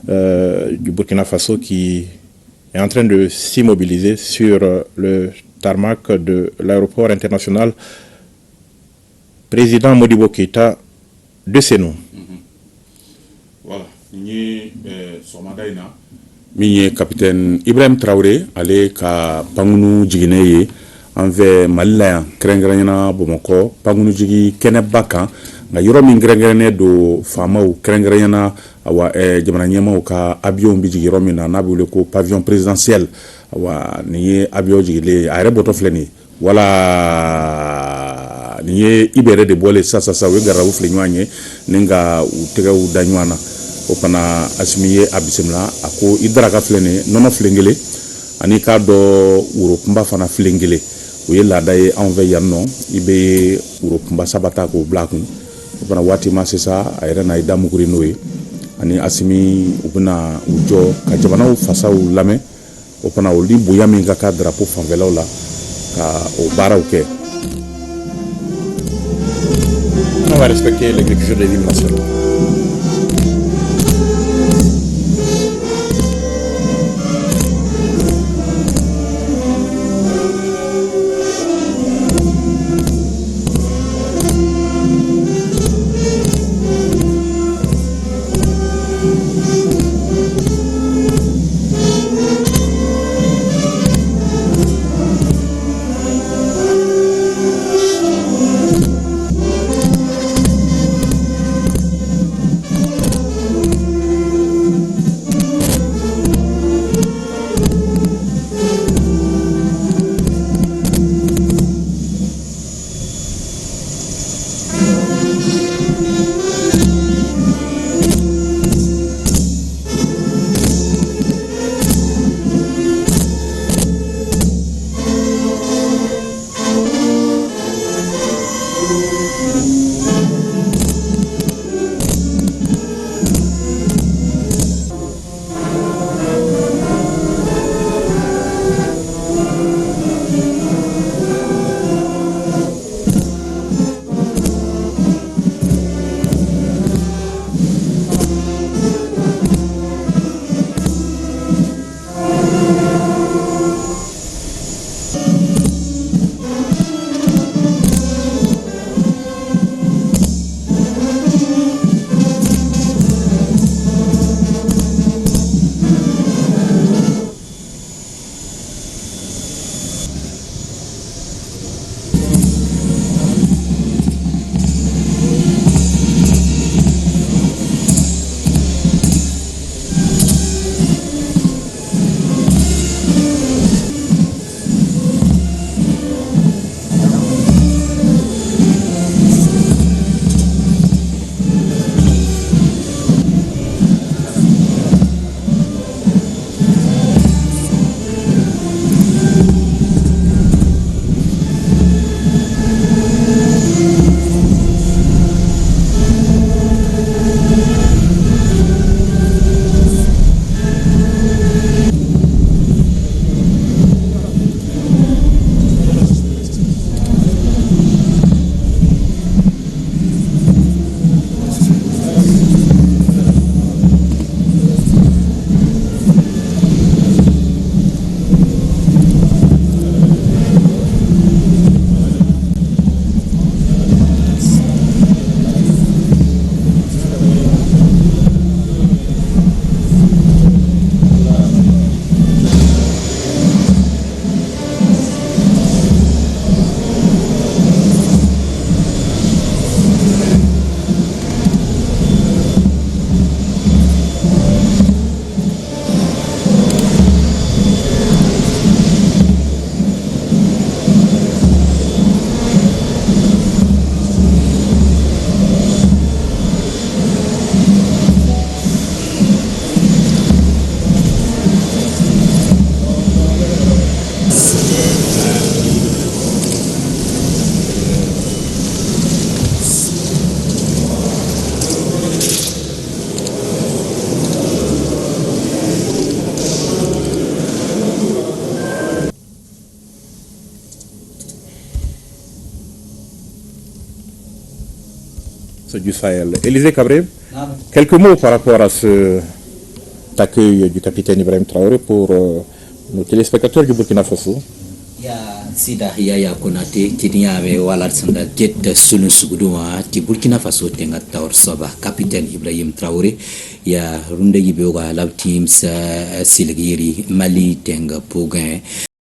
du Burkina Faso qui est en train de s'immobiliser sur le tarmac de l'aéroport international président Modibo Keïta de Sénou. Voilà, ni Somadaina, mi capitaine Ibrahim Traoré ale ka pangunu jigine anve malaya krengrena bomoko pangunu jigi keneba kan nga yoro min krengrene do famaw krengrena awa jamana nyema ka avion bi jigi yoro min na bule ko pavillon présidentiel awa ni avion jigile ayre boto fleni wala ni ibere de bole sasa we garawu flenyanye ninga utega udanywana opana asimiye abisimla ako idraka flene nono flengele ani ka do urupumba fana flengele o ye laada ye anw fɛ yan nɔ i bɛ worokunda sabata k'o bila kun o fana waati ma sisan a yɛrɛ na i da muguri n'o ye ani asimi u bɛna u jɔ ka jamanaw fasaw lamɛn o fana olu bonya min ka kan drapeau fanfɛlaw la ka o baaraw kɛ. On va respecter l'exécution des hymnes nationaux. Du Sahel. Élisée Cabré, quelques mots par rapport à ce accueil du capitaine Ibrahim Traoré pour nos téléspectateurs du Burkina Faso. Ya sida ya konate kinya be wala sanda jet sunu suguduma ti Burkina Faso tenga tawr soba capitaine Ibrahim Traoré ya runde yibe wa lab teams silgiri Mali tenga Pogin